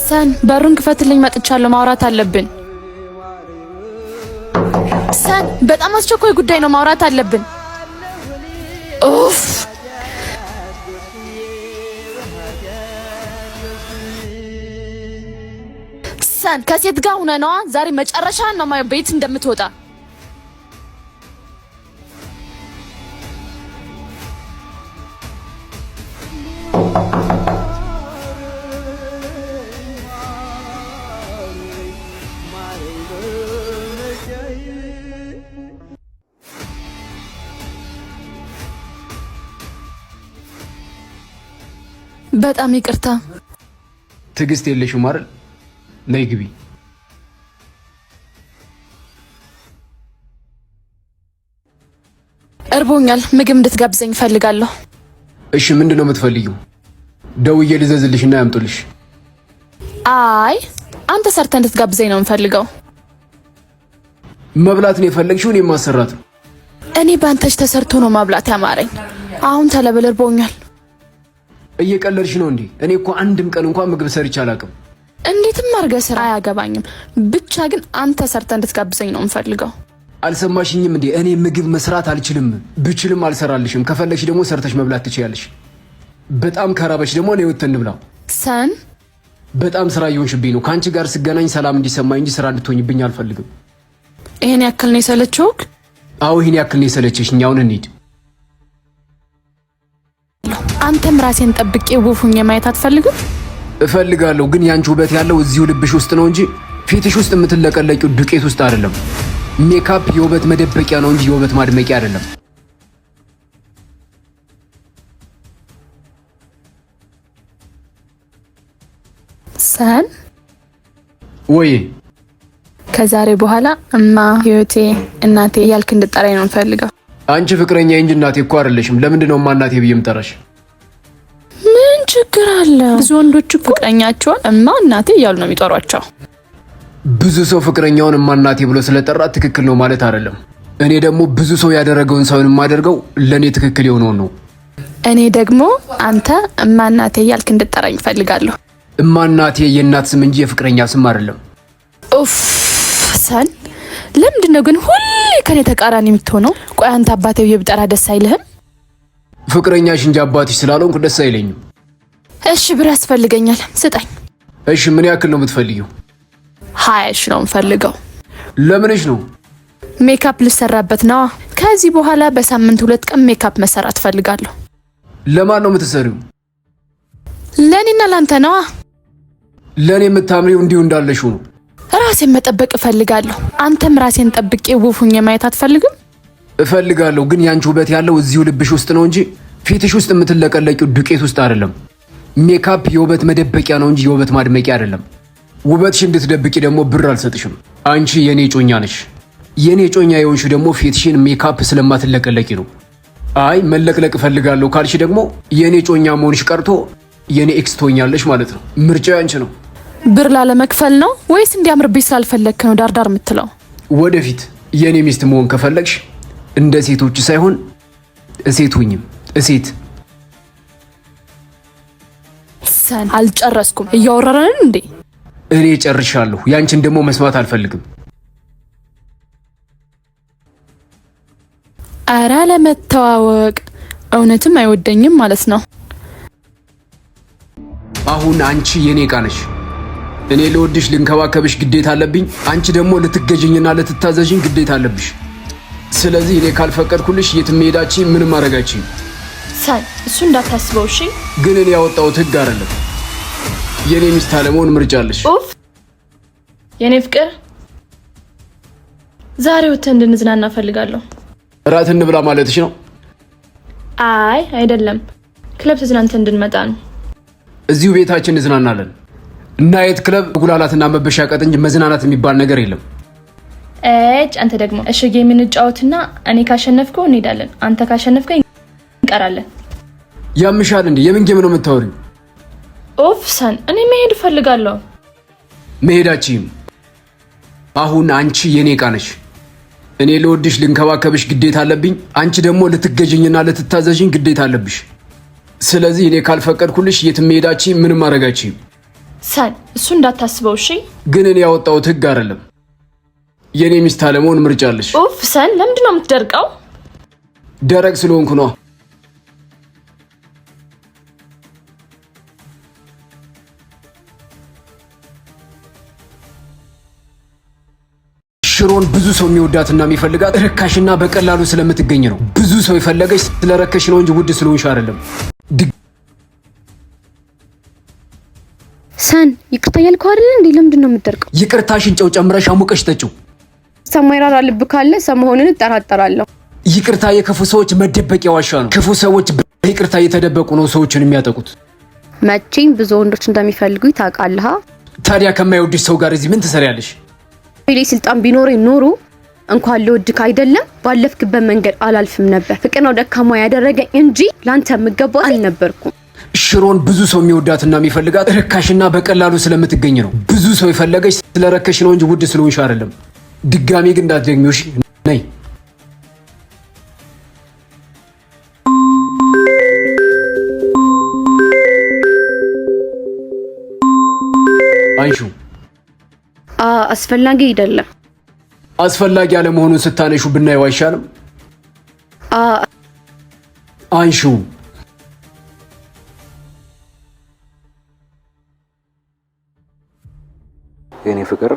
ሰን በሩን ክፈትልኝ፣ መጥቻለሁ፣ ማውራት አለብን። ሰን በጣም አስቸኳይ ጉዳይ ነው፣ ማውራት አለብን። ኡፍ ሰን ከሴት ጋር ሆነ ነዋ። ዛሬ መጨረሻ ነው ማየው ቤት እንደምትወጣ። በጣም ይቅርታ። ትዕግስት የለሽም አይደል? ነይ ግቢ። እርቦኛል፣ ምግብ እንድትጋብዘኝ እፈልጋለሁ። እሺ ምንድን ነው የምትፈልጊው? ደውዬ ልዘዝልሽና ያምጡልሽ። አይ አንተ ሰርተህ እንድትጋብዘኝ ነው የምፈልገው። መብላት ነው የፈለግሽው? እኔ ማሰራት ነው። እኔ ባንተሽ ተሰርቶ ነው ማብላት ያማረኝ። አሁን ተለበል፣ እርቦኛል። እየቀለድሽ ነው እንዴ? እኔ እኮ አንድም ቀን እንኳን ምግብ ሰርቼ አላውቅም። እንዴትም አድርገህ ስራ አያገባኝም። ብቻ ግን አንተ ሰርተህ እንድትጋብዘኝ ነው የምፈልገው። አልሰማሽኝም እንዴ? እኔ ምግብ መስራት አልችልም። ብችልም አልሰራልሽም። ከፈለግሽ ደግሞ ሰርተሽ መብላት ትችያለሽ። በጣም ከራበሽ ደግሞ እኔ ወጥተን እንብላ። ሰን በጣም ስራ እየሆንሽብኝ ነው። ከአንቺ ጋር ስገናኝ ሰላም እንዲሰማኝ እንጂ ስራ እንድትሆኝብኝ አልፈልግም። ይሄን ያክል ነው የሰለችውክ? አዎ ይሄን ያክል ነው የሰለችሽኝ። አሁን እንሂድ። አንተም ራሴን ጠብቄ ውብ ሆኜ ማየት አትፈልግም? እፈልጋለሁ፣ ግን ያንቺ ውበት ያለው እዚሁ ልብሽ ውስጥ ነው እንጂ ፊትሽ ውስጥ የምትለቀለቂው ዱቄት ውስጥ አይደለም። ሜካፕ የውበት መደበቂያ ነው እንጂ የውበት ማድመቂያ አይደለም። ሰን ወይ ከዛሬ በኋላ እማ፣ ህይወቴ፣ እናቴ እያልክ እንድጠራኝ ነው የምፈልገው። አንቺ ፍቅረኛ እንጂ እናቴ እኮ አይደለሽም። ለምንድን ነው እማ እናቴ ብዬ የምጠራሽ? ምን ችግር አለ? ብዙ ወንዶች ፍቅረኛቸውን እማ እናቴ እያሉ ነው የሚጠሯቸው። ብዙ ሰው ፍቅረኛውን እማ እናቴ ብሎ ስለጠራ ትክክል ነው ማለት አይደለም። እኔ ደግሞ ብዙ ሰው ያደረገውን ሳይሆን የማደርገው ለእኔ ትክክል የሆነውን ነው። እኔ ደግሞ አንተ እማ እናቴ እያልክ እንድጠራኝ እፈልጋለሁ። እማ እናቴ የእናት ስም እንጂ የፍቅረኛ ስም አይደለም። ኡፍ ሰን ለምንድን ነው ግን ሁሌ ከኔ ተቃራኒ የምትሆነው? ቆይ አንተ አባቴ ብዬ ብጠራ ደስ አይልህም? ፍቅረኛሽ እንጂ አባትሽ ስላልሆንኩ ደስ አይለኝም። እሺ ብር ያስፈልገኛል፣ ስጠኝ። እሺ ምን ያክል ነው የምትፈልጊው? 20 ሺህ ነው የምፈልገው። ለምንሽ ነው? ሜካፕ ልሰራበት ነዋ። ከዚህ በኋላ በሳምንት 2 ቀን ሜካፕ መሰራት ፈልጋለሁ። ለማን ነው የምትሰሪው? ለኔና ላንተ ነዋ። ለኔ የምታምሪው እንዲሁ እንዳለሽው ነው። ራሴን መጠበቅ እፈልጋለሁ። አንተም ራሴን ጠብቄ ውብ ሆኜ ማየት አትፈልግም? እፈልጋለሁ፣ ግን ያንቺ ውበት ያለው እዚሁ ልብሽ ውስጥ ነው እንጂ ፊትሽ ውስጥ የምትለቀለቂው ዱቄት ውስጥ አይደለም። ሜካፕ የውበት መደበቂያ ነው እንጂ የውበት ማድመቂያ አይደለም። ውበትሽ እንድትደብቂ ደግሞ ብር አልሰጥሽም። አንቺ የኔ ጮኛ ነሽ። የኔ ጮኛ የሆንሽ ደግሞ ፊትሽን ሜካፕ ስለማትለቀለቂ ነው። አይ መለቅለቅ እፈልጋለሁ ካልሽ ደግሞ የኔ ጮኛ መሆንሽ ቀርቶ የኔ ኤክስ ትሆኛለሽ ማለት ነው። ምርጫው ያንቺ ነው። ብር ላለመክፈል ነው ወይስ እንዲያምርብኝ ስላልፈለግክ ነው ዳርዳር የምትለው? ወደፊት የኔ ሚስት መሆን ከፈለግሽ እንደ ሴቶች ሳይሆን እሴት ሁኝም። እሴት ሰን አልጨረስኩም። እያወራረን እንዴ? እኔ ጨርሻለሁ። ያንቺን ደግሞ መስማት አልፈልግም። አራ ለመተዋወቅ እውነትም አይወደኝም ማለት ነው። አሁን አንቺ የኔ ዕቃ ነሽ። እኔ ልወድሽ ልንከባከብሽ ግዴታ አለብኝ። አንቺ ደግሞ ልትገዥኝና ልትታዘዥኝ ግዴታ አለብሽ። ስለዚህ እኔ ካልፈቀድኩልሽ የትም መሄዳችን ምንም ማድረጋችን። ሰን እሱ እንዳታስበው እሺ። ግን እኔ ያወጣሁት ህግ አይደለም። የኔ ሚስት አለመሆን ምርጫ አለሽ። ኡፍ የኔ ፍቅር፣ ዛሬ ወጥተን እንድንዝናና ፈልጋለሁ። እራት እንብላ ማለትሽ ነው? አይ አይደለም፣ ክለብ ተዝናንተን እንድንመጣ ነው። እዚሁ ቤታችን እንዝናናለን። ናይት ክለብ ጉላላትና መበሻቀጥ እንጂ መዝናናት የሚባል ነገር የለም። አንተ ደግሞ እሺ ጌም እንጫወትና እኔ ካሸነፍኩ እንሄዳለን፣ አንተ ካሸነፍከኝ እንቀራለን። ያምሻል እንዴ? የምን ጌም ነው የምታወሪው? ኦፍ ሰን፣ እኔ መሄድ እፈልጋለሁ። መሄዳችሁም አሁን አንቺ የኔ ዕቃ ነሽ። እኔ ልወድሽ ልንከባከብሽ ግዴታ አለብኝ። አንቺ ደግሞ ልትገዥኝና ልትታዘዥኝ ግዴታ አለብሽ። ስለዚህ እኔ ካልፈቀድኩልሽ የትም መሄዳችሁ ምንም ማረጋችሁ ሰን እሱ እንዳታስበው እሺ ግን እኔ ያወጣሁት ህግ አይደለም የኔ ሚስት አለመሆን ምርጫለሽ ኡፍ ሰን ለምንድን ነው የምትደርቀው ደረቅ ስለሆንኩ ነው ሽሮን ብዙ ሰው የሚወዳትና የሚፈልጋት ርካሽና በቀላሉ ስለምትገኝ ነው ብዙ ሰው ይፈልገሽ ስለረከሽ ነው እንጂ ውድ ስለሆንሽ አይደለም ሰን ይቅርታ ያልከው አይደል እንዴ ለምንድን ነው የምትደርቀው ይቅርታሽን ጨው ጨምረሽ አሙቀሽ ጠጪው ሰማይራራ ልብ ካለ ሰመሆንን እጠራጠራለሁ ይቅርታ የክፉ ሰዎች መደበቂያ ዋሻ ነው ክፉ ሰዎች በይቅርታ እየተደበቁ ነው ሰዎችን የሚያጠቁት መቼም ብዙ ወንዶች እንደሚፈልጉ ታውቃለህ ታዲያ ከማይወድሽ ሰው ጋር እዚህ ምን ትሰሪያለሽ ሌላ ስልጣን ቢኖረኝ ኖሮ እንኳን ለወድክ አይደለም ባለፍክበት መንገድ አላልፍም ነበር ፍቅር ነው ደካማ ያደረገኝ እንጂ ላንተ የምገባው አልነበርኩም ሽሮን ብዙ ሰው የሚወዳትና የሚፈልጋት ርካሽና በቀላሉ ስለምትገኝ ነው ብዙ ሰው ይፈልገሽ ስለረከሽ ነው እንጂ ውድ ስለሆንሽ አይደለም ድጋሚ ግን እንዳትደግሚው እሺ ነይ አይሹ አስፈላጊ አይደለም አስፈላጊ አለመሆኑን ስታነሹ ብናየው አይሻልም አይሹ የኔ ፍቅር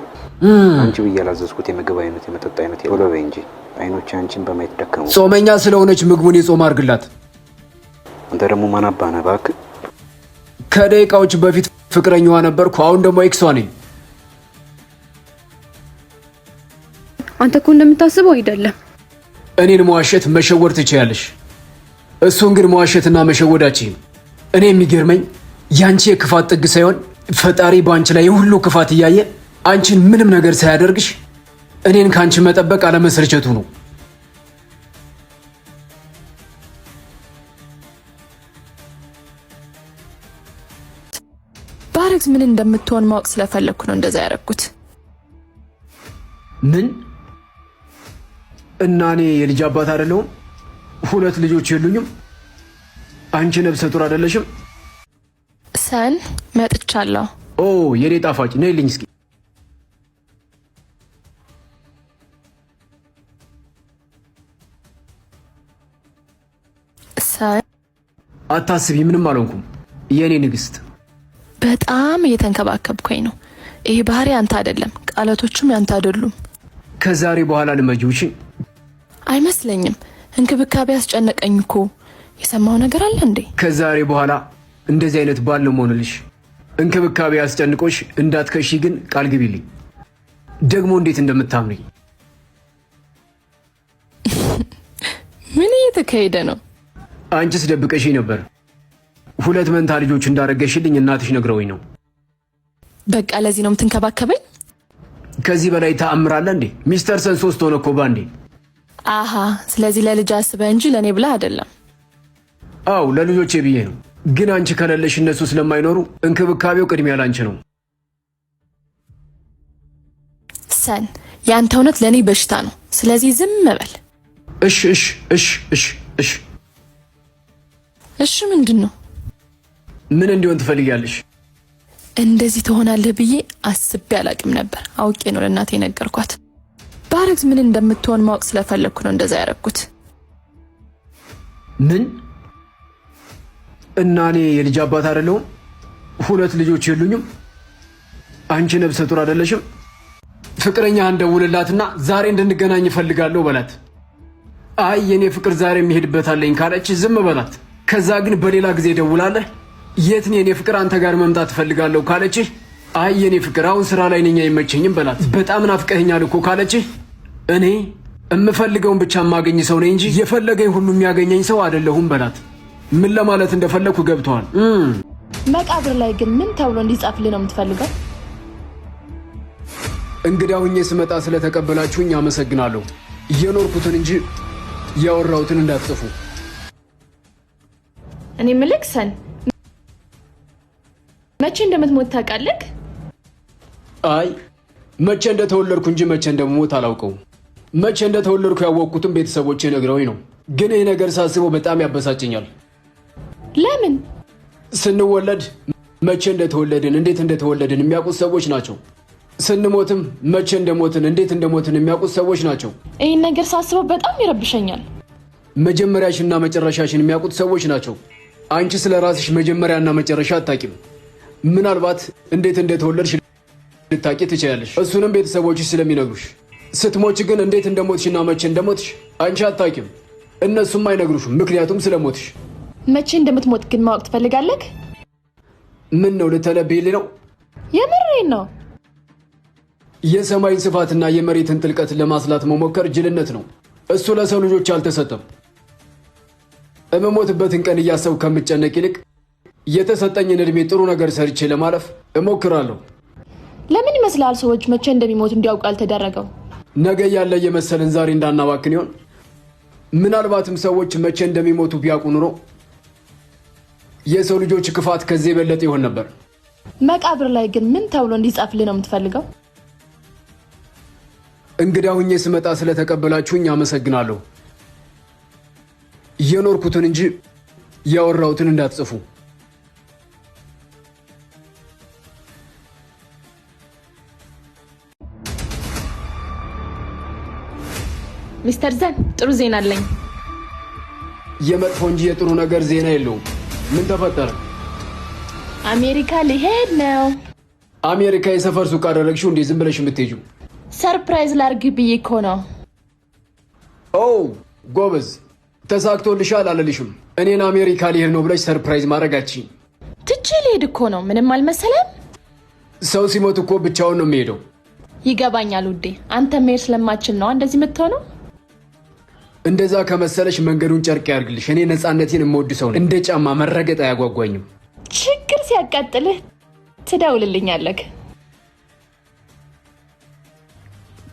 አንቺ በያላዘዝኩት የምግብ አይነት የመጠጥ አይነት የወለበ እንጂ አይኖች አንቺን በማየት ደከሙ ጾመኛ ስለሆነች ምግቡን የጾም አርግላት አንተ ደግሞ ማናባና ባክ ከደቂቃዎች በፊት ፍቅረኛዋ ነበርኩ አሁን ደግሞ ኤክሷ ነኝ አንተ እኮ እንደምታስበው አይደለም እኔን መዋሸት መሸወድ ትችያለሽ እሱን ግን መዋሸትና መሸወዳችን እኔ የሚገርመኝ ያንቺ የክፋት ጥግ ሳይሆን ፈጣሪ ባንቺ ላይ ሁሉ ክፋት እያየ አንቺን ምንም ነገር ሳያደርግሽ እኔን ካንቺ መጠበቅ አለመስርቸቱ ነው ባረክስ ምን እንደምትሆን ማወቅ ስለፈለኩ ነው እንደዛ ያረኩት ምን እና እኔ የልጅ አባት አይደለሁም ሁለት ልጆች የሉኝም አንቺ ነብሰ ጡር አይደለሽም ሰን መጥቻለሁ ኦ የኔ ጣፋጭ ነይልኝ እስኪ ሰን አታስቢ ምንም አልሆንኩም የኔ ንግስት በጣም እየተንከባከብኩኝ ነው ይሄ ባህሪ አንተ አይደለም ቃላቶቹም ያንተ አይደሉም ከዛሬ በኋላ ልመጂው እሺ አይመስለኝም እንክብካቤ ያስጨነቀኝ እኮ የሰማው ነገር አለ እንዴ ከዛሬ በኋላ እንደዚህ አይነት ባል ነው መሆንልሽ እንክብካቤ ያስጨንቆሽ እንዳትከሺ ግን ቃል ግቢልኝ ደግሞ እንዴት እንደምታምሪ ምን እየተካሄደ ነው አንቺስ ደብቀሽኝ ነበር ሁለት መንታ ልጆች እንዳረገሽልኝ እናትሽ ነግረውኝ ነው በቃ ለዚህ ነው የምትንከባከበኝ ከዚህ በላይ ተአምራለ እንዴ ሚስተር ሰን 3 ሆነ እኮ ባንዴ አሃ ስለዚህ ለልጅ አስበህ እንጂ ለኔ ብለህ አይደለም አው ለልጆቼ ብዬ ነው ግን አንቺ ከሌለሽ እነሱ ስለማይኖሩ እንክብካቤው ቅድሚያ ላንቺ ነው ሰን ያንተ እውነት ለኔ በሽታ ነው ስለዚህ ዝም በል እሺ እሺ እሺ እሺ እሺ እሺ ምንድነው ምን እንዲሆን ትፈልጊያለሽ እንደዚህ ትሆናለህ ብዬ አስቤ አላቅም ነበር አውቄ ነው ለእናቴ ነገርኳት ባረክስ ምን እንደምትሆን ማወቅ ስለፈለኩ ነው እንደዛ ያረኩት ምን እና እኔ የልጅ አባት አይደለሁም ሁለት ልጆች የሉኝም አንቺ ነብሰ ጡር አይደለሽም ፍቅረኛ እንደውልላትና ዛሬ እንድንገናኝ እፈልጋለሁ በላት አይ የኔ ፍቅር ዛሬ የሚሄድበታለኝ ካለች ዝም በላት ከዛ ግን በሌላ ጊዜ ደውላለህ የት ነው የኔ ፍቅር አንተ ጋር መምጣት እፈልጋለሁ ካለች አይ የኔ ፍቅር አሁን ስራ ላይ ነኝ አይመቸኝም በላት በጣም ናፍቀኸኛል እኮ ካለች እኔ እምፈልገውን ብቻ ማገኝ ሰው ነኝ እንጂ የፈለገኝ ሁሉ የሚያገኘኝ ሰው አይደለሁም በላት ምን ለማለት እንደፈለኩ ገብቷል መቃብር ላይ ግን ምን ተብሎ እንዲጻፍልህ ነው የምትፈልገው እንግዳውኝ ስመጣ ስለተቀበላችሁኝ አመሰግናለሁ የኖርኩትን እንጂ ያወራሁትን እንዳትጽፉ እኔ ምልክ ሰን መቼ እንደምትሞት ታውቃለህ አይ መቼ እንደተወለድኩ እንጂ መቼ እንደምሞት አላውቀው መቼ እንደተወለድኩ ያወቅኩትን ቤተሰቦቼ ነግረውኝ ነው ግን ይህ ነገር ሳስበው በጣም ያበሳጨኛል ለምን? ስንወለድ መቼ እንደተወለድን እንዴት እንደተወለድን የሚያውቁት ሰዎች ናቸው። ስንሞትም መቼ እንደሞትን እንዴት እንደሞትን የሚያውቁት ሰዎች ናቸው። ይህን ነገር ሳስበው በጣም ይረብሸኛል። መጀመሪያሽና መጨረሻሽን የሚያውቁት ሰዎች ናቸው። አንቺ ስለ ራስሽ መጀመሪያና መጨረሻ አታቂም። ምናልባት እንዴት እንደተወለድሽ ልታቂ ትችያለሽ፣ እሱንም ቤተሰቦችሽ ስለሚነግሩሽ። ስትሞች ግን እንዴት እንደሞትሽና መቼ እንደሞትሽ አንቺ አታቂም፣ እነሱም አይነግሩሽም፣ ምክንያቱም ስለሞትሽ። መቼ እንደምትሞት ግን ማወቅ ትፈልጋለህ? ምን ነው ልተለብይልኝ ነው? የምሬን ነው። የሰማይን ስፋትና የመሬትን ጥልቀት ለማስላት መሞከር ጅልነት ነው። እሱ ለሰው ልጆች አልተሰጠም። እመሞትበትን ቀን እያሰብኩ ከምጨነቅ ይልቅ የተሰጠኝን እድሜ ጥሩ ነገር ሰርቼ ለማለፍ እሞክራለሁ። ለምን ይመስላል ሰዎች መቼ እንደሚሞቱ እንዲያውቁ ያልተደረገው? ነገ ያለ የመሰልን ዛሬ እንዳናባክን ይሆን? ምናልባትም ሰዎች መቼ እንደሚሞቱ ቢያውቁ ኑሮ የሰው ልጆች ክፋት ከዚህ የበለጠ ይሆን ነበር። መቃብር ላይ ግን ምን ተብሎ እንዲጻፍልህ ነው የምትፈልገው? እንግዳ ሁኜ ስመጣ ስለተቀበላችሁኝ አመሰግናለሁ። የኖርኩትን እንጂ ያወራሁትን እንዳትጽፉ። ሚስተር ዘን ጥሩ ዜና አለኝ። የመጥፎ እንጂ የጥሩ ነገር ዜና የለውም። ምን ተፈጠረ? አሜሪካ ሊሄድ ነው። አሜሪካ የሰፈር ሱቅ አደረግሽው እንዴ? ዝም ብለሽ የምትሄጂው? ሰርፕራይዝ ላርግ ብዬ እኮ ነው። ኦ ጎበዝ፣ ተሳክቶልሻል አልልሽም። እኔን አሜሪካ ሊሄድ ነው ብለሽ ሰርፕራይዝ ማድረጋችኝ። ትቼ ሊሄድ እኮ ነው። ምንም አልመሰለም። ሰው ሲሞት እኮ ብቻውን ነው የሚሄደው። ይገባኛል ውዴ፣ አንተ መሄድ ስለማችል ነው እንደዚህ የምትሆነው። እንደዛ ከመሰለሽ መንገዱን ጨርቅ ያርግልሽ። እኔ ነፃነቴን የምወድ ሰው ነኝ። እንደ ጫማ መረገጥ አያጓጓኝም። ችግር ሲያቃጥልህ ትደውልልኛለህ።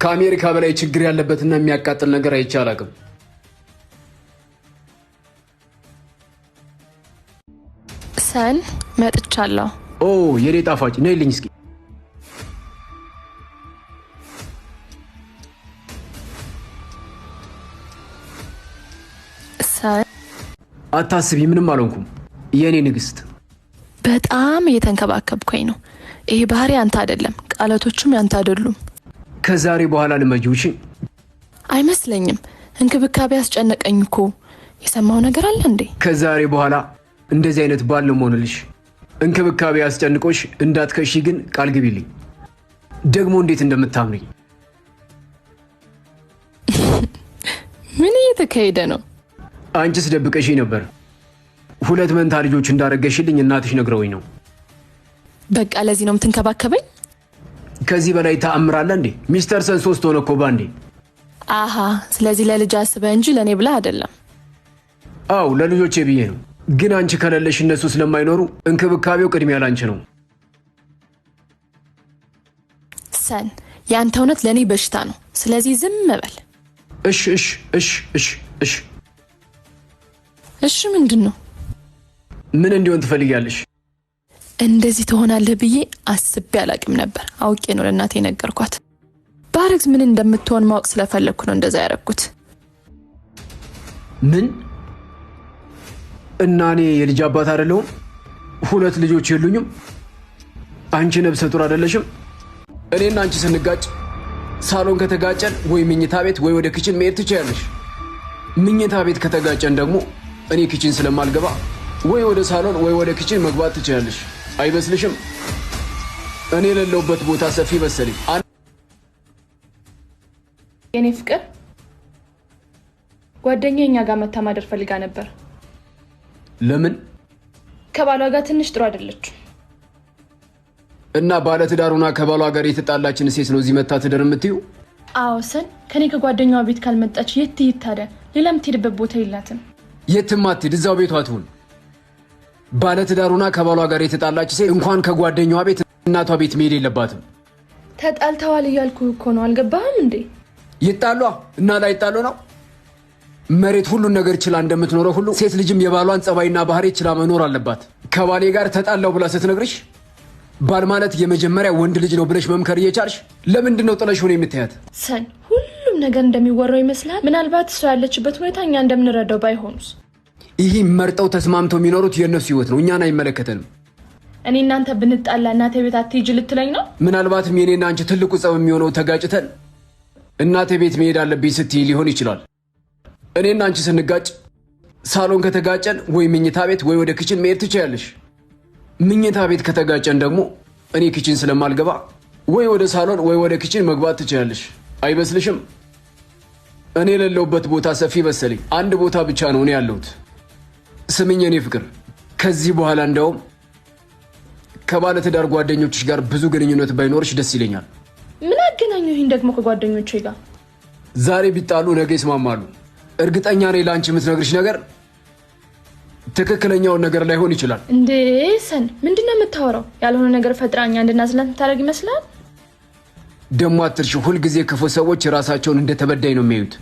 ከአሜሪካ በላይ ችግር ያለበትና የሚያቃጥል ነገር አይቼ አላውቅም። ሰን መጥቻለሁ። ኦ የኔ ጣፋጭ ነይልኝ እስኪ። ሰን አታስቢ፣ ምንም አልሆንኩም የኔ ንግስት። በጣም እየተንከባከብኩኝ ነው። ይሄ ባህሪ አንተ አይደለም፣ ቃላቶቹም ያንተ አይደሉም። ከዛሬ በኋላ ልመጂው እሺ? አይመስለኝም። እንክብካቤ ያስጨነቀኝ እኮ። የሰማው ነገር አለ እንዴ? ከዛሬ በኋላ እንደዚህ አይነት ባል ነው የምሆንልሽ። እንክብካቤ ያስጨንቆሽ እንዳትከሺ ግን ቃል ግቢልኝ። ደግሞ እንዴት እንደምታምሪ። ምን እየተካሄደ ነው? አንቺስ ደብቀሽኝ ነበር። 2 መንታ ልጆች እንዳረገሽልኝ እናትሽ ነግረውኝ ነው። በቃ ለዚህ ነው የምትንከባከበኝ? ከዚህ በላይ ተአምራለ እንዴ? ሚስተር ሰን 3 ሆነ እኮ ባንዴ። አሃ፣ ስለዚህ ለልጅ አስበህ እንጂ ለኔ ብለህ አይደለም። አው ለልጆቼ ብዬ ነው። ግን አንቺ ከሌለሽ እነሱ ስለማይኖሩ እንክብካቤው ቅድሚያ ላንቺ ነው። ሰን፣ ያንተ እውነት ለኔ በሽታ ነው። ስለዚህ ዝም በል። እሺ እሺ እሺ እሺ እሺ እሺ። ምንድን ነው? ምን እንዲሆን ትፈልጊያለሽ? እንደዚህ ትሆናለህ ብዬ አስቤ አላቅም ነበር። አውቄ ነው ለእናቴ ነገርኳት። ባረግዝ ምን እንደምትሆን ማወቅ ስለፈለግኩ ነው እንደዛ ያደረኩት። ምን? እና እኔ የልጅ አባት አይደለሁም? 2 ልጆች የሉኝም? አንቺ ነብሰ ጡር አይደለሽም? እኔና አንቺ ስንጋጭ ሳሎን ከተጋጨን ወይ ምኝታ ቤት ወይ ወደ ኪችን መሄድ ትችያለሽ። ምኝታ ቤት ከተጋጨን ደግሞ እኔ ኪችን ስለማልገባ ወይ ወደ ሳሎን ወይ ወደ ኪችን መግባት ትችያለሽ። አይመስልሽም? እኔ የሌለውበት ቦታ ሰፊ መሰለኝ። የኔ ፍቅር ጓደኛዬ እኛ ጋር መታ ማደር ፈልጋ ነበር። ለምን? ከባሏ ጋር ትንሽ ጥሩ አይደለች እና ባለትዳሩና ከባሏ ጋር የተጣላችን ሴት ነው እዚህ መታ ትደር የምትይው? አዎ ሰን፣ ከኔ ከጓደኛዋ ቤት ካልመጣች የት ትሄድ ታዲያ? ሌላ የምትሄድበት ቦታ የላትም። የትም አትሄድ፣ እዛው ቤቷ ትሁን። ባለትዳሩና ከባሏ ጋር የተጣላች ሴት እንኳን ከጓደኛዋ ቤት እናቷ ቤት መሄድ የለባትም። ተጣልተዋል እያልኩ እኮ ነው። አልገባህም እንዴ? ይጣሏ እና ላይጣሉ ነው። መሬት ሁሉን ነገር ችላ እንደምትኖረው ሁሉ ሴት ልጅም የባሏን ጸባይና ባህሪ ችላ መኖር አለባት። ከባሌ ጋር ተጣላው ብላ ስትነግርሽ ባል ማለት የመጀመሪያ ወንድ ልጅ ነው ብለሽ መምከር እየቻልሽ ለምንድን ነው ጥለሽ ሆነ የምትያት? ሰን፣ ሁሉም ነገር እንደሚወራው ይመስላል። ምናልባት እሷ ያለችበት ሁኔታ እኛ እንደምንረዳው ባይሆኑስ? ይሄ መርጠው ተስማምተው የሚኖሩት የእነሱ ህይወት ነው፣ እኛን አይመለከተንም። እኔ እናንተ ብንጣላ እናቴ ቤት አትሄጂ ልትለኝ ነው? ምናልባትም የኔና አንቺ ትልቁ ጸብ የሚሆነው ተጋጭተን እናቴ ቤት መሄድ አለብኝ ስትይ ሊሆን ይችላል። እኔና አንቺ ስንጋጭ ሳሎን ከተጋጨን ወይ ምኝታ ቤት ወይ ወደ ኪችን መሄድ ትችያለሽ። ምኝታ ቤት ከተጋጨን ደግሞ እኔ ኪችን ስለማልገባ ወይ ወደ ሳሎን ወይ ወደ ኪችን መግባት ትችያለሽ። አይመስልሽም? እኔ የሌለሁበት ቦታ ሰፊ መሰለኝ። አንድ ቦታ ብቻ ነው እኔ ያለሁት። ስምኝ የኔ ፍቅር፣ ከዚህ በኋላ እንደውም ከባለ ትዳር ጓደኞችሽ ጋር ብዙ ግንኙነት ባይኖርሽ ደስ ይለኛል። ምን አገናኘው ይሄን ደግሞ ከጓደኞቼ ጋር? ዛሬ ቢጣሉ ነገ ይስማማሉ። እርግጠኛ ነኝ ለአንቺ የምትነግርሽ ነገር ትክክለኛውን ነገር ላይሆን ይችላል። እንዴ ሰን፣ ምንድነው የምታወራው? ያልሆነ ነገር ፈጥራኛ እንድናዝላት የምታደርግ ይመስላል። ደሞ አትርሺ፣ ሁልጊዜ ክፉ ሰዎች ራሳቸውን እንደተበዳይ ነው የሚያዩት።